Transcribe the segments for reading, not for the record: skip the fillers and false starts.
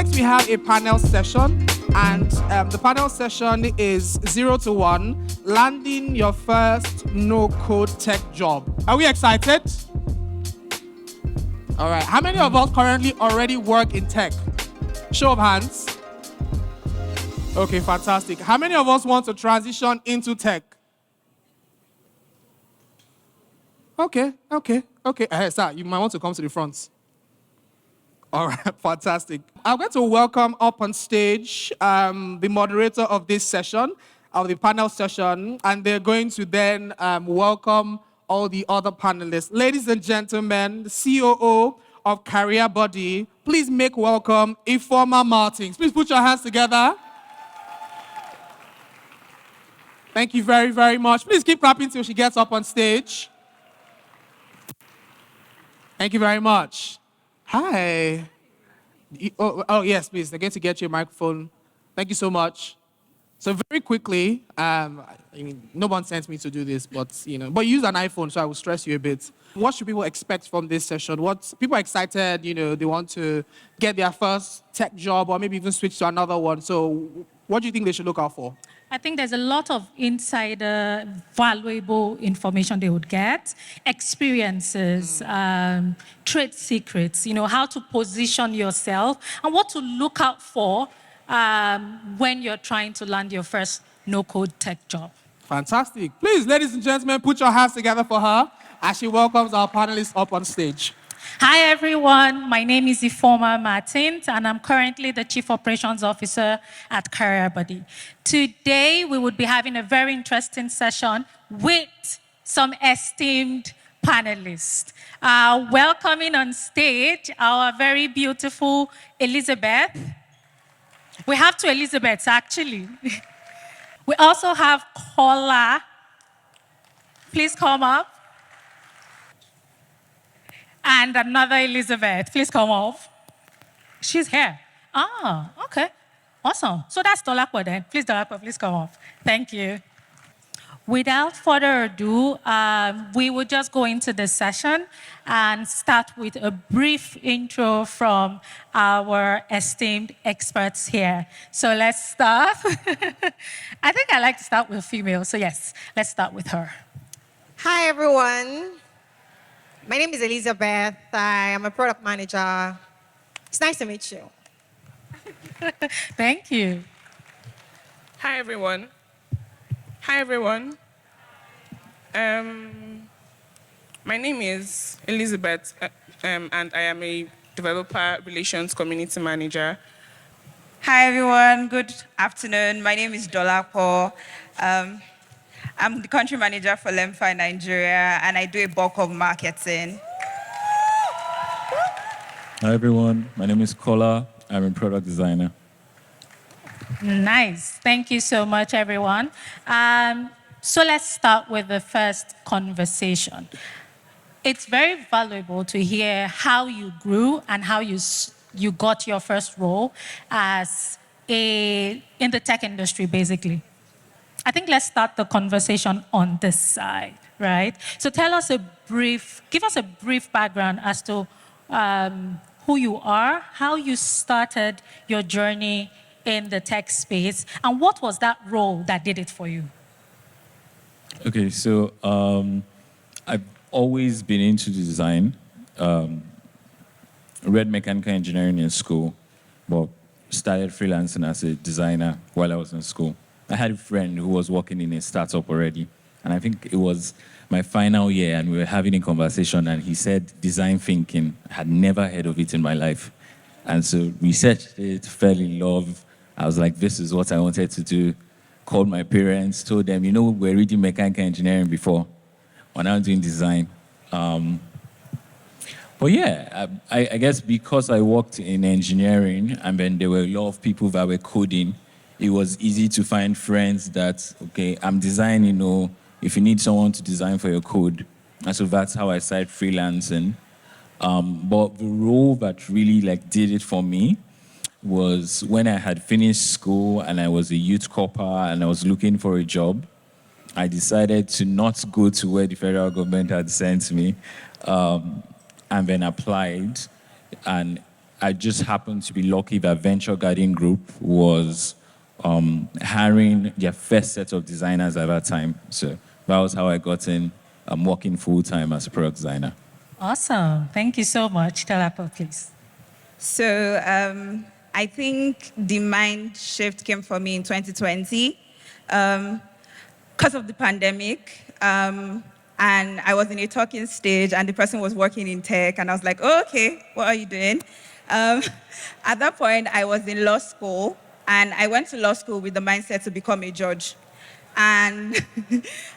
Next, we have a panel session, and the panel session is 0 to 1, landing your first no-code tech job. Are we excited? All right. How many of us currently already work in tech? Show of hands. Okay, fantastic. How many of us want to transition into tech? Okay. Sir, you might want to come to the front. All right, fantastic. I'm going to welcome up on stage the moderator of this session, of the panel session, and they're going to then welcome all the other panelists. Ladies and gentlemen, the COO of Career Body, please make welcome Ifeoma Martins. Please put your hands together. Thank you very, very much. Please keep clapping till she gets up on stage. Thank you very much. Hi. Yes, please. They're going to get you a microphone. Thank you so much. So very quickly, no one sent me to do this, but but use an iPhone, so I will stress you a bit. What should people expect from this session? What people are excited, they want to get their first tech job or maybe even switch to another one. So what do you think they should look out for? I think there's a lot of insider, valuable information they would get, experiences, trade secrets, how to position yourself and what to look out for when you're trying to land your first no-code tech job. Fantastic. Please, ladies and gentlemen, put your hands together for her as she welcomes our panelists up on stage. Hi, everyone. My name is Ifeoma Martins, and I'm currently the Chief Operations Officer at Career Body. Today, we would be having a very interesting session with some esteemed panelists. Welcoming on stage our very beautiful Elizabeth. We have two Elizabeths, actually. We also have Kola. Please come up. And another Elizabeth. Please come up. She's here. Ah, okay. Awesome. So that's Dolapo then. Please, Dolapo, please come up. Thank you. Without further ado, we will just go into the session and start with a brief intro from our esteemed experts here. So let's start. I think I like to start with female. So yes, let's start with her. Hi, everyone. My name is Elizabeth. I am a product manager. It's nice to meet you. Thank you. Hi, everyone. My name is Elizabeth, and I am a developer relations community manager. Hi, everyone. Good afternoon. My name is Dolapo. I'm the country manager for Lemfi Nigeria, and I do a bulk of marketing. Hi, everyone. My name is Kola. I'm a product designer. Nice. Thank you so much, everyone. So let's start with the first conversation. It's very valuable to hear how you grew and how you got your first role in the tech industry, basically. I think let's start the conversation on this side, right? So give us a brief background as to who you are, how you started your journey in the tech space, and what was that role that did it for you? Okay, so I've always been into design. Read mechanical engineering in school, but started freelancing as a designer while I was in school. I had a friend who was working in a startup already, and I think it was my final year, and we were having a conversation, and he said design thinking. I had never heard of it in my life. And so researched it, fell in love. I was like, this is what I wanted to do. Called my parents, told them, we're reading mechanical engineering before. We're now doing design. But yeah, I guess because I worked in engineering, and then there were a lot of people that were coding, it was easy to find friends that, okay, I'm designing, if you need someone to design for your code. And so that's how I started freelancing. But the role that really did it for me was when I had finished school and I was a youth corper and I was looking for a job. I decided to not go to where the federal government had sent me, and then applied. And I just happened to be lucky that Venture Guardian Group was hiring their first set of designers at that time. So that was how I got in working full-time as a product designer. Awesome. Thank you so much. Dolapo, please. So I think the mind shift came for me in 2020 because of the pandemic. And I was in a talking stage, and the person was working in tech, and I was like, oh, okay, what are you doing? At that point, I was in law school, and I went to law school with the mindset to become a judge. And,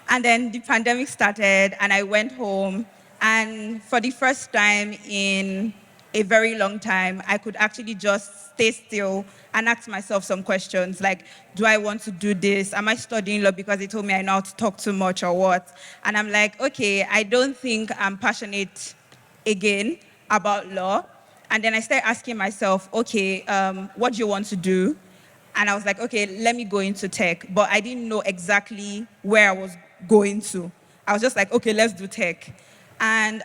and then the pandemic started, and I went home, and for the first time in a very long time, I could actually just stay still and ask myself some questions like, do I want to do this? Am I studying law because they told me I know how to talk too much or what? And I'm like, okay, I don't think I'm passionate again about law. And then I started asking myself, okay, what do you want to do? And I was like, okay, let me go into tech. But I didn't know exactly where I was going to. I was just like, okay, let's do tech. And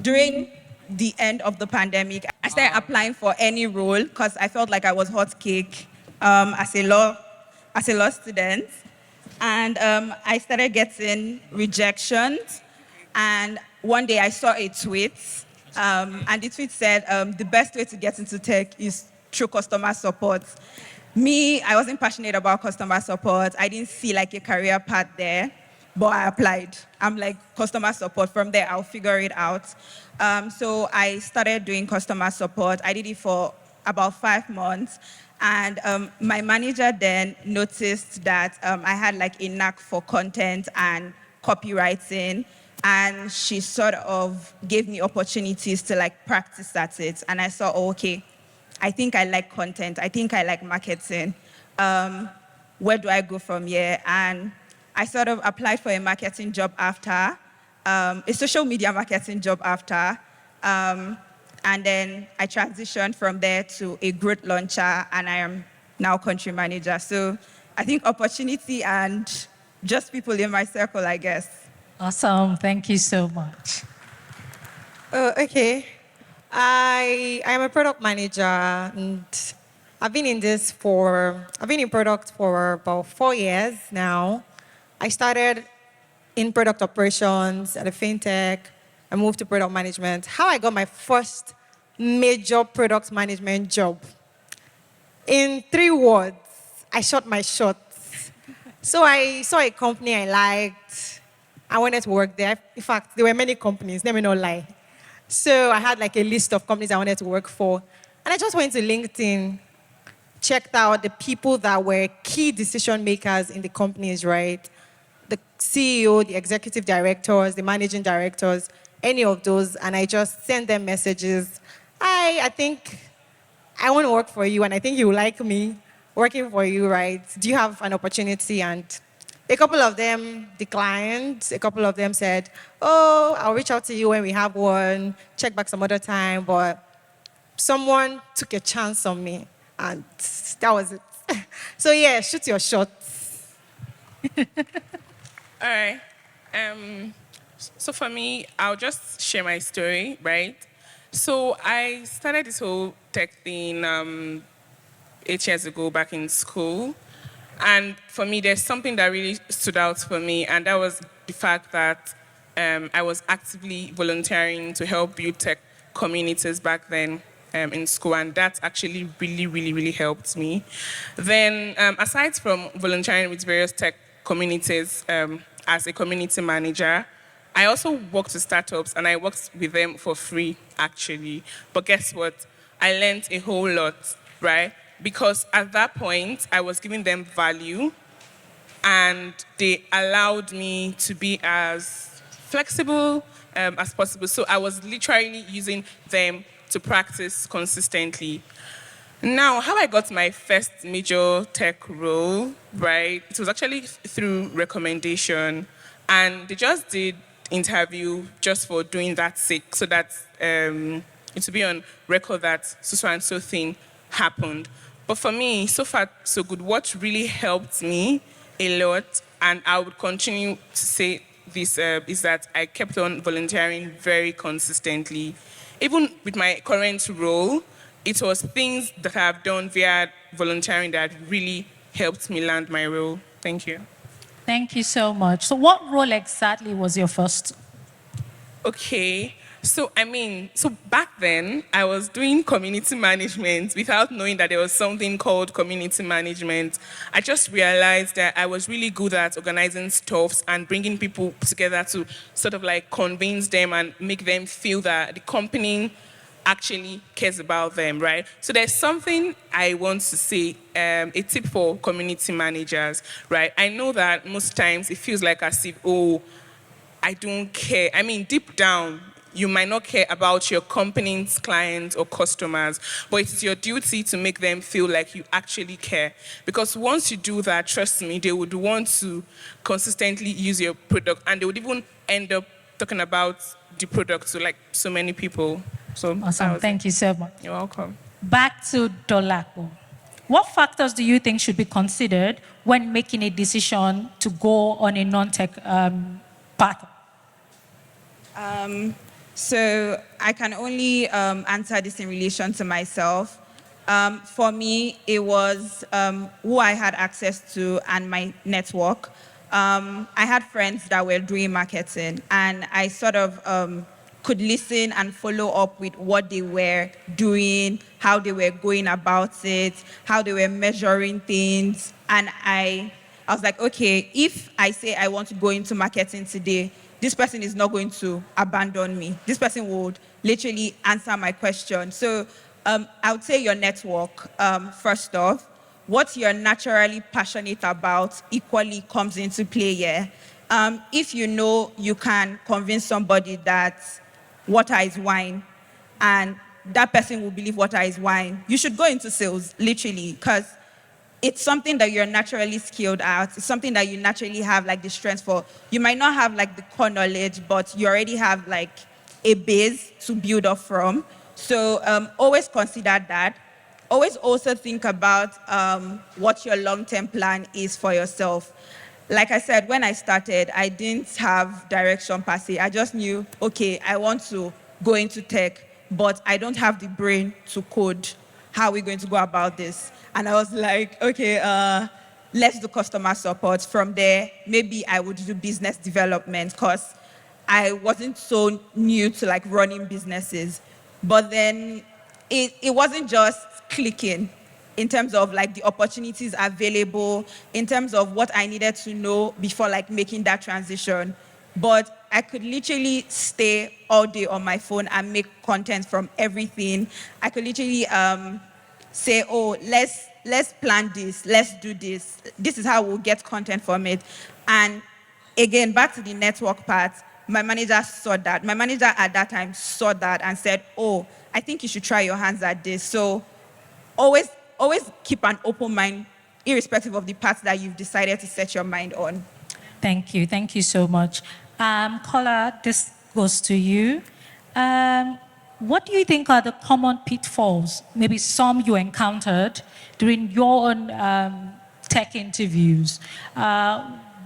during the end of the pandemic, I started applying for any role because I felt like I was hot cake as a law student. And I started getting rejections. And one day I saw a tweet, and the tweet said, the best way to get into tech is through customer support. Me, I wasn't passionate about customer support. I didn't see like a career path there, but I applied. I'm like, customer support, from there I'll figure it out. So I started doing customer support. I did it for about 5 months. And my manager then noticed that I had like a knack for content and copywriting. And she sort of gave me opportunities to like practice at it. And I saw, oh, okay, I think I like content. I think I like marketing. Where do I go from here? And I sort of applied for a marketing job after, a social media marketing job after. And then I transitioned from there to a growth launcher, and I am now country manager. So I think opportunity and just people in my circle, I guess. Awesome. Thank you so much. Okay. I am a product manager, and I've been in product for about 4 years now. I started in product operations at a fintech. I moved to product management. How I got my first major product management job. In 3 words, I shot my shot. So I saw a company I liked. I wanted to work there. In fact, there were many companies, let me not lie. So I had like a list of companies I wanted to work for. And I just went to LinkedIn, checked out the people that were key decision makers in the companies, right? The CEO, the executive directors, the managing directors, any of those. And I just sent them messages. I think I want to work for you, and I think you like me working for you, right? Do you have an opportunity? And a couple of them declined. A couple of them said, oh, I'll reach out to you when we have one, check back some other time. But someone took a chance on me, and that was it. So yeah, shoot your shot. All right. So for me, I'll just share my story, right? So I started this whole tech thing 8 years ago back in school. And for me, there's something that really stood out for me, and that was the fact that I was actively volunteering to help build tech communities back then in school, and that actually really helped me. Then, aside from volunteering with various tech communities as a community manager, I also worked with startups, and I worked with them for free, actually. But guess what? I learned a whole lot, right? Because at that point, I was giving them value, and they allowed me to be as flexible as possible. So I was literally using them to practice consistently. Now, how I got my first major tech role, right? It was actually through recommendation, and they just did interview just for doing that sake, so that it would be on record that so and so thing happened. But for me, so far, so good. What really helped me a lot, and I would continue to say this, is that I kept on volunteering very consistently. even with my current role, it was things that I've done via volunteering that really helped me land my role. Thank you. Thank you so much. So what role exactly was your first? Okay. So back then, I was doing community management without knowing that there was something called community management. I just realized that I was really good at organizing stuffs and bringing people together to sort of like convince them and make them feel that the company actually cares about them, right? So there's something I want to say, a tip for community managers, right? I know that most times it feels like as if, oh, I don't care. I mean, deep down, you might not care about your company's clients or customers, but it's your duty to make them feel like you actually care. Because once you do that, trust me, they would want to consistently use your product, and they would even end up talking about the product to like so many people. So Awesome. Thank you so much. You're welcome. Back to Dolapo. What factors do you think should be considered when making a decision to go on a non-tech path? So I can only answer this in relation to myself. For me, it was who I had access to and my network. I had friends that were doing marketing, and I sort of could listen and follow up with what they were doing, how they were going about it, how they were measuring things. And I was like, okay, if I say I want to go into marketing today, this person is not going to abandon me. This person would literally answer my question. So I would say your network, first off. What you're naturally passionate about equally comes into play here. If you know you can convince somebody that water is wine, and that person will believe water is wine, you should go into sales, literally, because it's something that you're naturally skilled at. It's something that you naturally have like the strength for. You might not have like the core knowledge, but you already have like a base to build up from. So always consider that. Always also think about what your long-term plan is for yourself. Like I said, when I started, I didn't have direction per se. I just knew, okay, I want to go into tech, but I don't have the brain to code. How are we going to go about this? And I was like, okay, let's do customer support. From there, maybe I would do business development because I wasn't so new to like running businesses. But then it wasn't just clicking in terms of like the opportunities available, in terms of what I needed to know before like making that transition. But I could literally stay all day on my phone and make content from everything. I could literally say, oh, let's plan this, let's do this. This is how we'll get content from it. And again, back to the network part, my manager saw that. My manager at that time saw that and said, oh, I think you should try your hands at this. So always keep an open mind, irrespective of the path that you've decided to set your mind on. Thank you so much. Kola, this goes to you. What do you think are the common pitfalls, maybe some you encountered during your own tech interviews?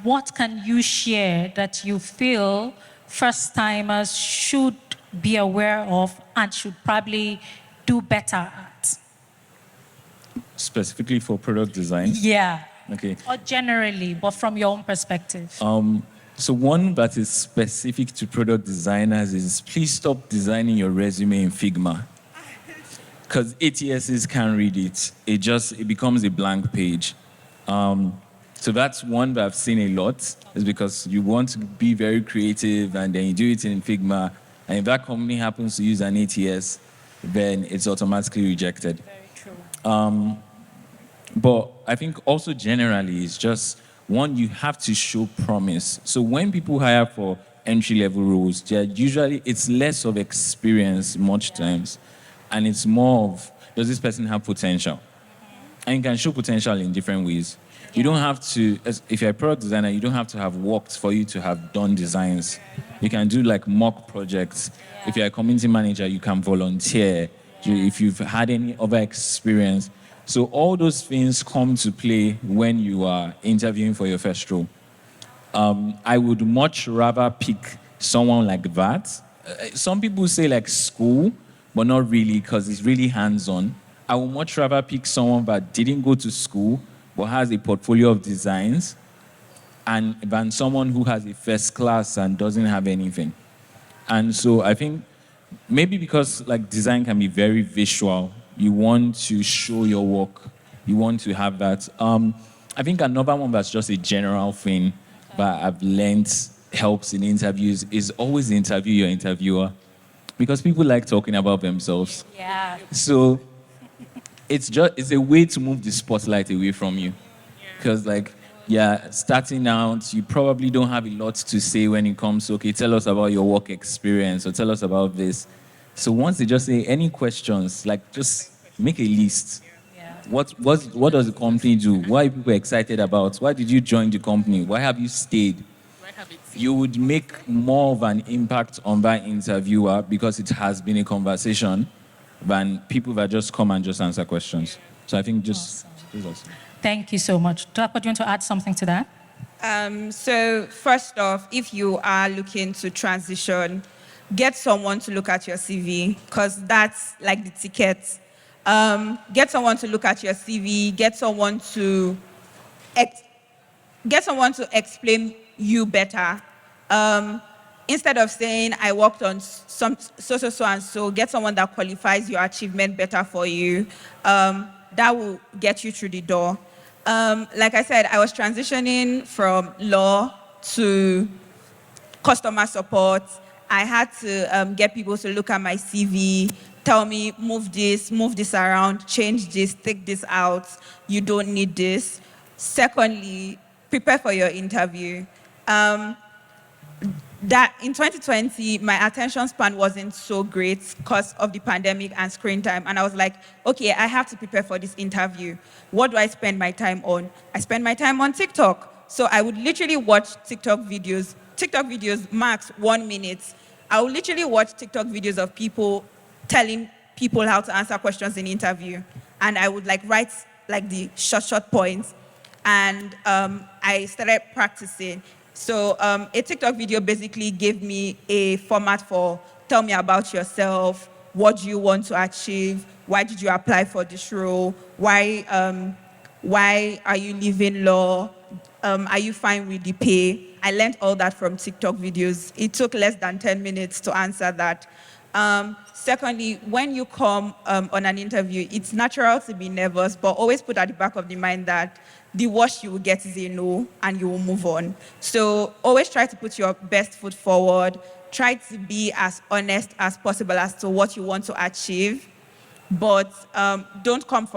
What can you share that you feel first-timers should be aware of and should probably do better at? Specifically for product design? Yeah. Okay. Or generally, but from your own perspective. So one that is specific to product designers is please stop designing your resume in Figma. Because ATSs can't read it. It becomes a blank page. So that's one that I've seen a lot, is because you want to be very creative and then you do it in Figma. And if that company happens to use an ATS, then it's automatically rejected. Very true. But I think also generally it's just, one, you have to show promise. So when people hire for entry-level roles, it's less of experience much times, and it's more of, does this person have potential? And you can show potential in different ways. You don't have to, if you're a product designer, you don't have to have worked for you to have done designs. You can do like mock projects. If you're a community manager, you can volunteer. If you've had any other experience. So all those things come to play when you are interviewing for your first role. I would much rather pick someone like that some people say like school, but not really because it's really hands-on. I would much rather pick someone that didn't go to school but has a portfolio of designs and than someone who has a first class and doesn't have anything. And so I think maybe because like design can be very visual, you want to show your work, you want to have that. I think another one that's just a general thing that I've learned helps in interviews is always interview your interviewer because people like talking about themselves. Yeah. So it's a way to move the spotlight away from you. Because like, yeah, starting out, you probably don't have a lot to say when it comes to, okay, tell us about your work experience or tell us about this. So once they just say any questions, like just make a list. What does the company do? Why are people excited about? Why did you join the company? Why have you stayed? You would make more of an impact on that interviewer because it has been a conversation than people that just come and just answer questions. So I think just those are some. Thank you so much. Dolapo, do you want to add something to that? So first off, if you are looking to transition, get someone to look at your CV because that's like the ticket. Get someone to look at your CV. Get someone to explain you better. Instead of saying I worked on some so and so, get someone that qualifies your achievement better for you. That will get you through the door. Like I said, I was transitioning from law to customer support. I had to get people to look at my CV, tell me, move this around, change this, take this out. You don't need this. Secondly, prepare for your interview. That in 2020, my attention span wasn't so great because of the pandemic and screen time. And I was like, okay, I have to prepare for this interview. What do I spend my time on? I spend my time on TikTok. So I would literally watch TikTok videos max 1 minute. I would literally watch TikTok videos of people telling people how to answer questions in interview. And I would like write like the short points. And I started practicing. So a TikTok video basically gave me a format for tell me about yourself, what do you want to achieve, why did you apply for this role, why are you leaving law, are you fine with the pay? I learned all that from TikTok videos. It took less than 10 minutes to answer that. Secondly, when you come on an interview, it's natural to be nervous, but always put at the back of the mind that the worst you will get is a no, and you will move on. So always try to put your best foot forward. Try to be as honest as possible as to what you want to achieve, but don't come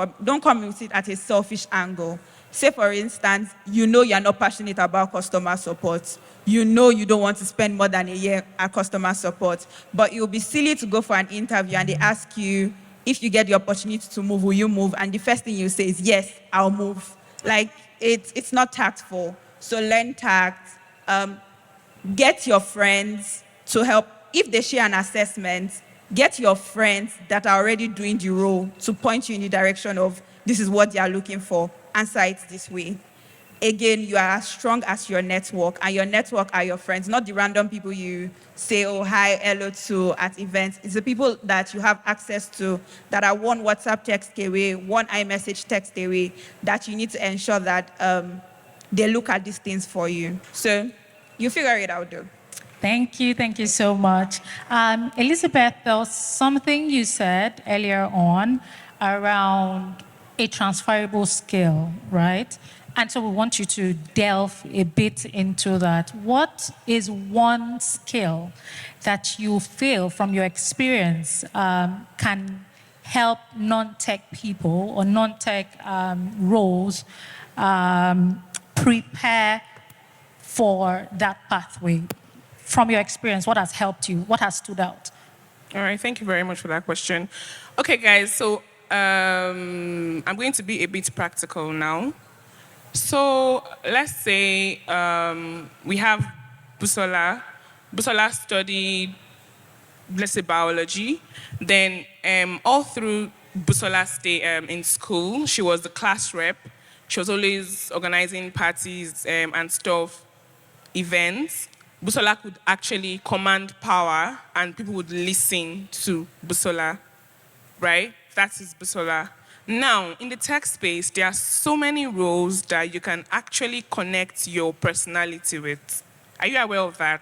with it at a selfish angle. Say, for instance, you know you're not passionate about customer support. You know you don't want to spend more than a year at customer support, but it will be silly to go for an interview and they ask you, if you get the opportunity to move, will you move? And the first thing you say is, yes, I'll move. Like, it's not tactful. So learn tact. Get your friends to help. If they share an assessment, get your friends that are already doing the role to point you in the direction of this is what they are looking for. Answer it this way. Again, you are as strong as your network, and your network are your friends, not the random people you say, oh, hi, hello to at events. It's the people that you have access to that are one WhatsApp text away, one iMessage text away, that you need to ensure that they look at these things for you. So you figure it out, though. Thank you so much. Elizabeth, there was something you said earlier on around a transferable skill, right? And so we want you to delve a bit into that. What is one skill that you feel from your experience can help non-tech people or non-tech roles prepare for that pathway? From your experience, what has helped you? What has stood out? All right, thank you very much for that question. Okay, guys, so I'm going to be a bit practical now. So let's say we have Busola. Busola studied, let's say, biology. Then all through Busola's stay in school, she was the class rep. She was always organizing parties and stuff, events. Busola could actually command power and people would listen to Busola, right? That is Busola. Now, in the tech space, there are so many roles that you can actually connect your personality with. Are you aware of that?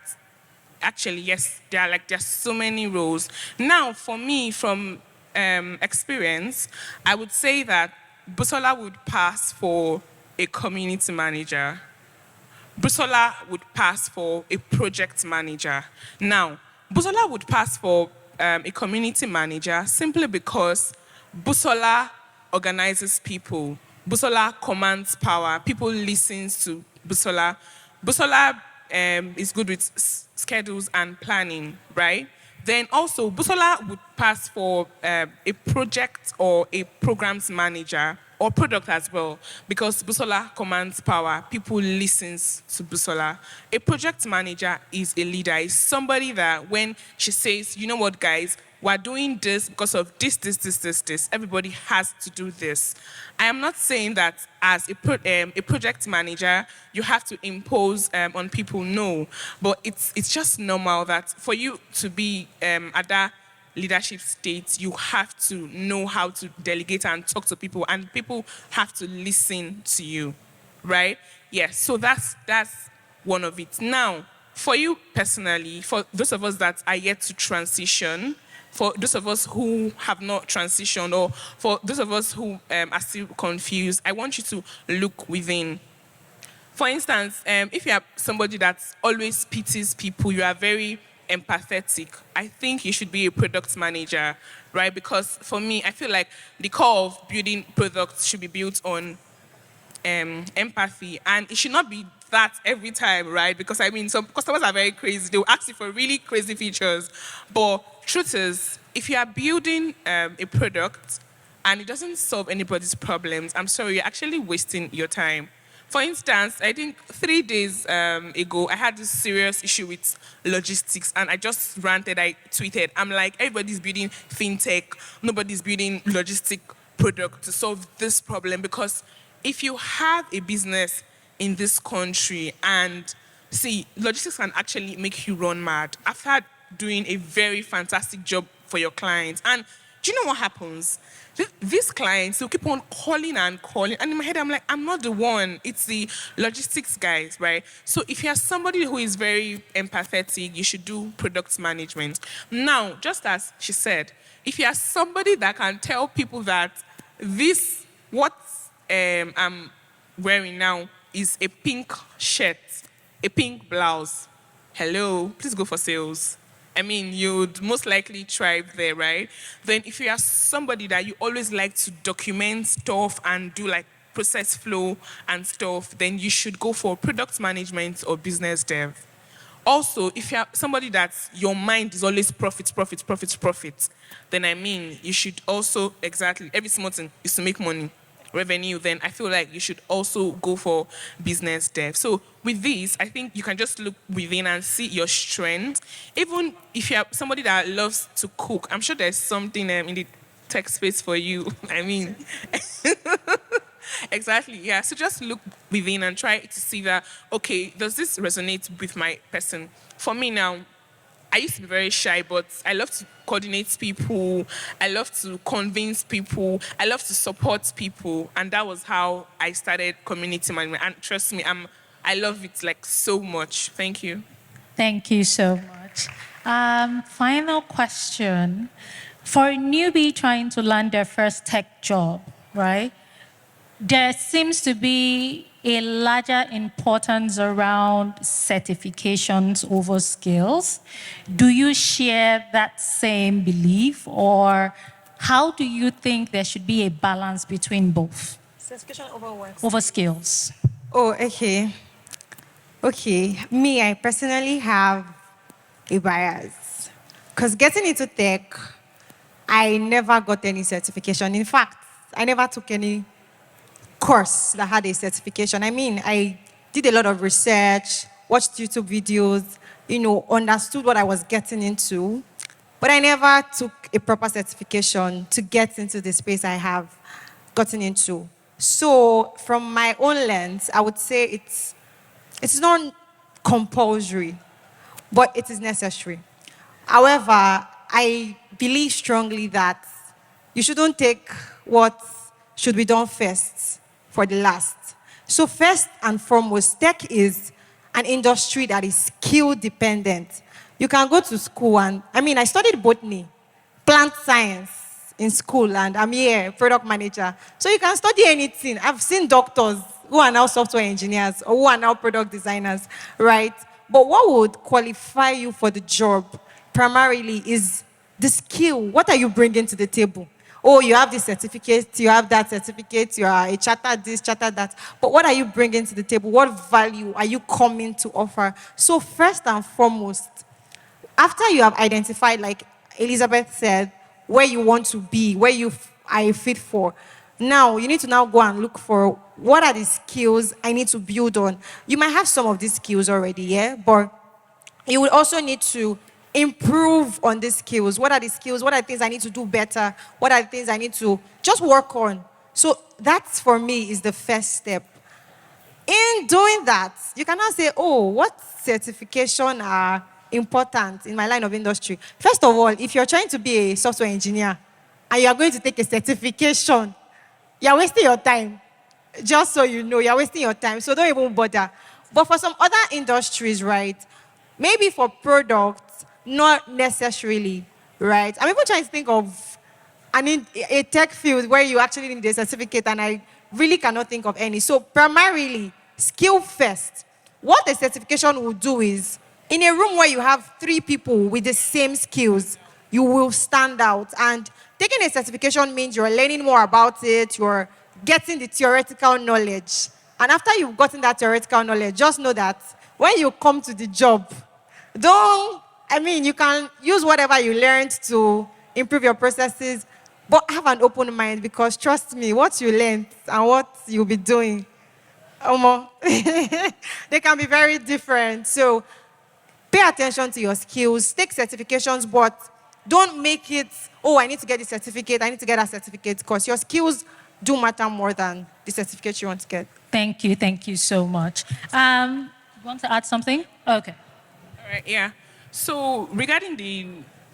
Actually, yes, there are so many roles. Now, for me, from experience, I would say that Busola would pass for a community manager. Busola would pass for a project manager. Now, Busola would pass for a community manager simply because Busola organizes people. Busola commands power. People listen to Busola. Busola is good with schedules and planning, right? Then also, Busola would pass for a project or a programs manager or product as well, because Busola commands power. People listens to Busola. A project manager is a leader. Is somebody that when she says, you know what, guys, we're doing this because of this. Everybody has to do this. I am not saying that as a project manager, you have to impose on people, no. But it's just normal that for you to be at that leadership state, you have to know how to delegate and talk to people, and people have to listen to you, right? Yes, so that's one of it. Now, for you personally, for those of us that are yet to transition, for those of us who have not transitioned, or for those of us who are still confused, I want you to look within. For instance, if you are somebody that always pities people, you are very empathetic, I think you should be a product manager, right? Because for me, I feel like the core of building products should be built on empathy, and it should not be that every time, right? Because I mean, some customers are very crazy. They'll ask you for really crazy features. But truth is, if you are building a product and it doesn't solve anybody's problems, I'm sorry, you're actually wasting your time. For instance, I think 3 days ago, I had this serious issue with logistics, and I just ranted, I tweeted, I'm like, everybody's building fintech, nobody's building logistic product to solve this problem, because if you have a business in this country, and see, logistics can actually make you run mad after doing a very fantastic job for your clients. And do you know what happens? These clients will keep on calling and calling, and in my head I'm like, I'm not the one, it's the logistics guys, right? So if you're somebody who is very empathetic, you should do product management. Now, just as she said, if you're somebody that can tell people that this, what I'm wearing now is a pink shirt, a pink blouse, hello, please go for sales. I mean, you'd most likely thrive there, right? Then if you are somebody that you always like to document stuff and do like process flow and stuff, then you should go for product management or business dev. Also, if you're somebody that your mind is always profit, then I mean, you should also, exactly, every small thing is to make money, revenue, then I feel like you should also go for business dev. So with this, I think you can just look within and see your strengths. Even if you're somebody that loves to cook, I'm sure there's something in the tech space for you. I mean, exactly, yeah. So just look within and try to see that, okay, does this resonate with my person? For me now, I used to be very shy, but I love to coordinate people. I love to convince people. I love to support people. And that was how I started community management. And trust me, I love it like so much. Thank you. Thank you so much. Final question. For a newbie trying to land their first tech job, right? There seems to be a larger importance around certifications over skills. Do you share that same belief, or how do you think there should be a balance between both? Certification over what? Over skills. Oh, okay. Okay. Me, I personally have a bias. Because getting into tech, I never got any certification. In fact, I never took any course that had a certification. I mean, I did a lot of research, watched YouTube videos, understood what I was getting into, but I never took a proper certification to get into the space I have gotten into. So from my own lens, I would say it's not compulsory. but it is necessary. However, I believe strongly that you shouldn't take what should be done first for the last. So first and foremost, tech is an industry that is skill dependent. You can go to school and, I studied botany, plant science in school, and I'm here, product manager. So you can study anything. I've seen doctors who are now software engineers or who are now product designers, right? But what would qualify you for the job primarily is the skill. What are you bringing to the table? Oh, you have this certificate, you have that certificate, you are a chartered this, chartered that. But what are you bringing to the table? What value are you coming to offer? So first and foremost, after you have identified, like Elizabeth said, where you want to be, where you are a fit for, now you need to now go and look for what are the skills I need to build on. You might have some of these skills already, yeah, but you will also need to improve on these skills. What are the skills? What are the things I need to do better? What are the things I need to just work on? So that, for me, is the first step. In doing that, you cannot say, oh, what certification are important in my line of industry? First of all, if you're trying to be a software engineer and you are going to take a certification, you're wasting your time. Just so you know, you're wasting your time. So don't even bother. But for some other industries, right, maybe for products, not necessarily, right? I'm even trying to think of a tech field where you actually need a certificate, and I really cannot think of any. So primarily, skill first. What the certification will do is, in a room where you have 3 people with the same skills, you will stand out. And taking a certification means you're learning more about it, you're getting the theoretical knowledge. And after you've gotten that theoretical knowledge, just know that when you come to the job, you can use whatever you learned to improve your processes, but have an open mind, because trust me, what you learned and what you'll be doing, they can be very different. So pay attention to your skills, take certifications, but don't make it, oh, I need to get this certificate, I need to get that certificate, because your skills do matter more than the certificate you want to get. Thank you so much. You want to add something? Okay. All right, yeah. So regarding the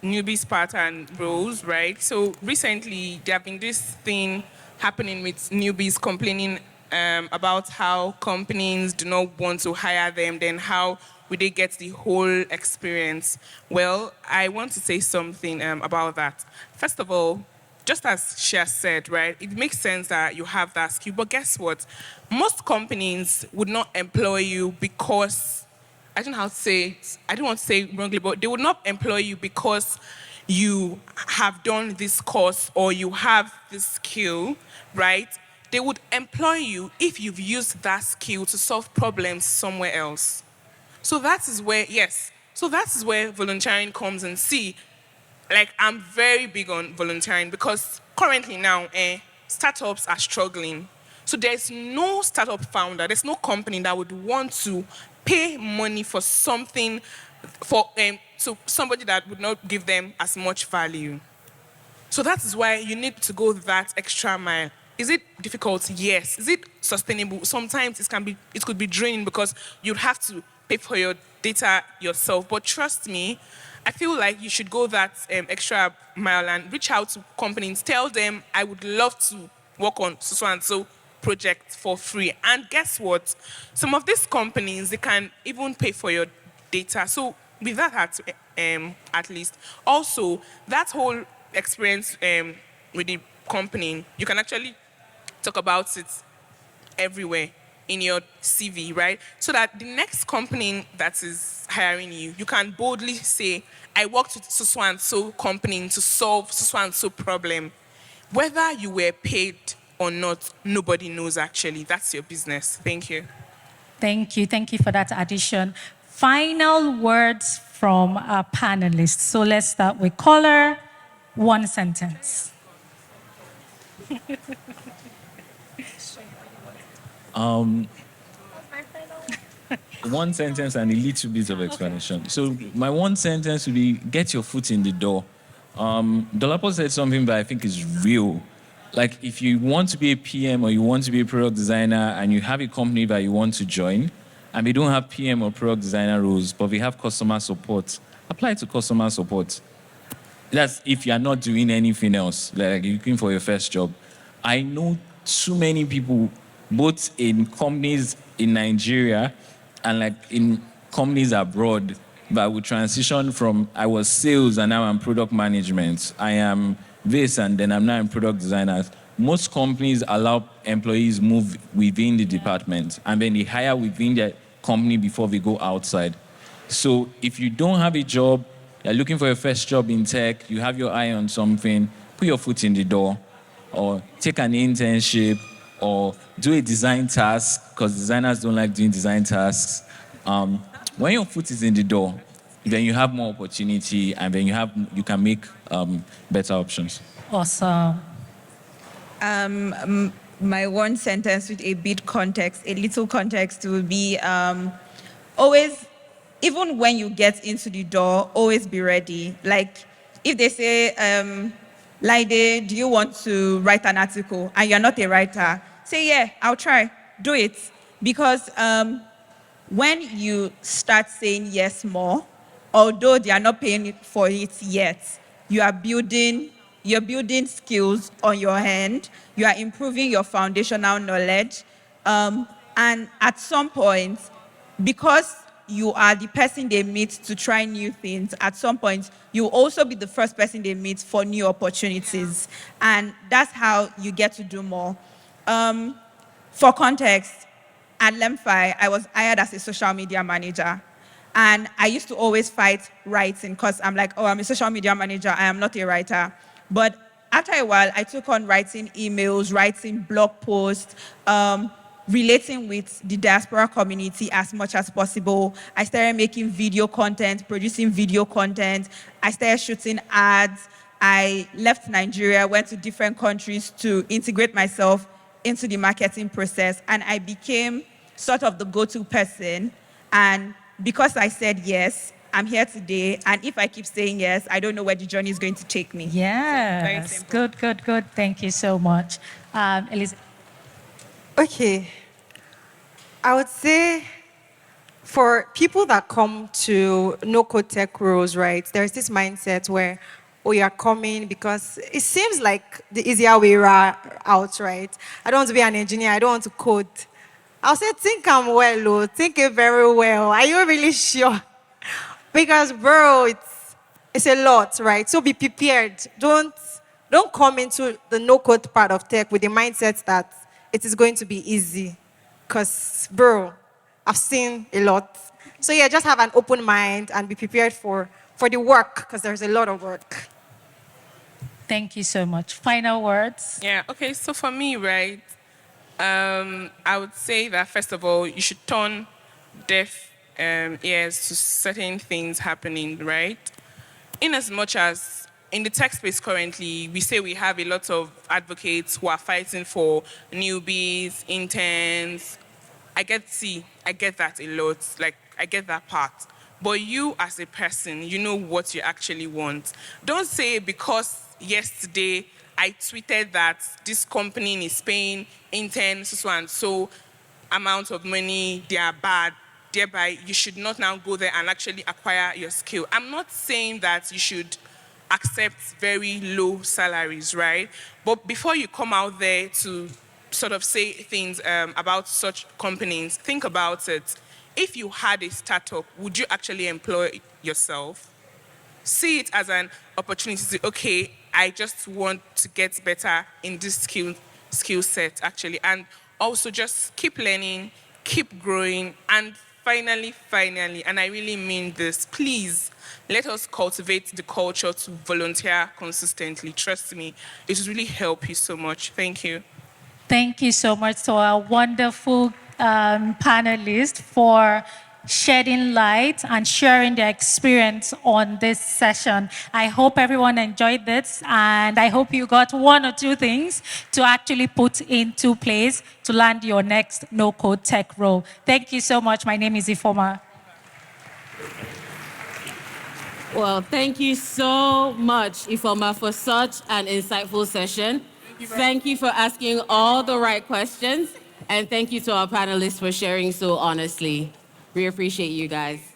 newbies part and roles, right? So recently there have been this thing happening with newbies complaining about how companies do not want to hire them, then how will they get the whole experience? Well, I want to say something about that. First of all, just as she has said, right, it makes sense that you have that skill, but guess what? Most companies would not employ you because, I don't know how to say it, I don't want to say it wrongly, but they would not employ you because you have done this course or you have this skill, right? They would employ you if you've used that skill to solve problems somewhere else. So that is where, volunteering comes in. See, like, I'm very big on volunteering because currently now, startups are struggling. So there's no startup founder, there's no company that would want to pay money for something to somebody that would not give them as much value. So that is why you need to go that extra mile. Is it difficult? Yes. Is it sustainable? Sometimes it could be draining because you'd have to pay for your data yourself. But trust me, I feel like you should go that extra mile and reach out to companies. Tell them, I would love to work on so and so project for free. And guess what? Some of these companies, they can even pay for your data. So with that at least. Also, that whole experience with the company, you can actually talk about it everywhere in your CV, right? So that the next company that is hiring you, you can boldly say, I worked with so and so company to solve so and so problem. Whether you were paid or not, nobody knows actually. That's your business. Thank you. Thank you for that addition. Final words from our panelists. So let's start with Kola. 1 sentence. One sentence and a little bit of explanation. So my 1 sentence would be, get your foot in the door. Dolapo said something that I think is real. Like, if you want to be a PM or you want to be a product designer and you have a company that you want to join, and we don't have PM or product designer roles, but we have customer support, apply to customer support. That's if you're not doing anything else, like you're looking for your first job. I know too many people, both in companies in Nigeria and like in companies abroad, that would transition from I was sales and now I'm product management. I am this and then I'm now in product designer. Most companies allow employees move within the department and then they hire within their company before they go outside. So if you don't have a job, you're looking for your first job in tech, you have your eye on something, put your foot in the door, or take an internship, or do a design task, because designers don't like doing design tasks. When your foot is in the door, then you have more opportunity, and then you can make better options. Awesome. My one sentence with a bit context, a little context would be always, even when you get into the door, always be ready. Like if they say, Laide, do you want to write an article? And you're not a writer, say, yeah, I'll try, do it. Because when you start saying yes more, although they are not paying for it yet, you're building skills on your hand, you are improving your foundational knowledge, and at some point, because you are the person they meet to try new things, at some point, you'll also be the first person they meet for new opportunities. And that's how you get to do more. For context, at Lemfi, I was hired as a social media manager. And I used to always fight writing because I'm like, oh, I'm a social media manager, I am not a writer. But after a while, I took on writing emails, writing blog posts, relating with the diaspora community as much as possible. I started making video content, producing video content. I started shooting ads. I left Nigeria, went to different countries to integrate myself into the marketing process. And I became sort of the go-to person. And because I said yes, I'm here today. And if I keep saying yes, I don't know where the journey is going to take me. Yes. Good. Thank you so much. Elizabeth. Okay. I would say for people that come to no-code tech roles, right, there's this mindset where, oh, you're coming because it seems like the easier way out, right? I don't want to be an engineer. I don't want to code. I'll say, think I'm well, oh, think it very well. Are you really sure? Because, bro, it's a lot, right? So be prepared. Don't come into the no-code part of tech with the mindset that it is going to be easy. Because, bro, I've seen a lot. So yeah, just have an open mind and be prepared for the work, because there's a lot of work. Thank you so much. Final words? Yeah, okay, so for me, right, I would say that, first of all, you should turn deaf ears to certain things happening, right? In as much as in the tech space currently, we say we have a lot of advocates who are fighting for newbies, interns. I get that a lot. Like, I get that part. But you as a person, you know what you actually want. Don't say because yesterday I tweeted that this company is paying interns so and so amount of money, they are bad. Thereby, you should not now go there and actually acquire your skill. I'm not saying that you should accept very low salaries, right? But before you come out there to sort of say things about such companies, think about it. If you had a startup, would you actually employ yourself? See it as an opportunity to say, okay, I just want to get better in this skill set, actually. And also just keep learning, keep growing, and finally, and I really mean this, please, let us cultivate the culture to volunteer consistently. Trust me, it will really help you so much. Thank you. Thank you so much to our wonderful panelists for shedding light and sharing their experience on this session. I hope everyone enjoyed this, and I hope you got one or two things to actually put into place to land your next no-code tech role. Thank you so much. My name is Ifoma. Well, thank you so much, Ifoma, for such an insightful session. Thank you for asking all the right questions, and thank you to our panelists for sharing so honestly. We appreciate you guys.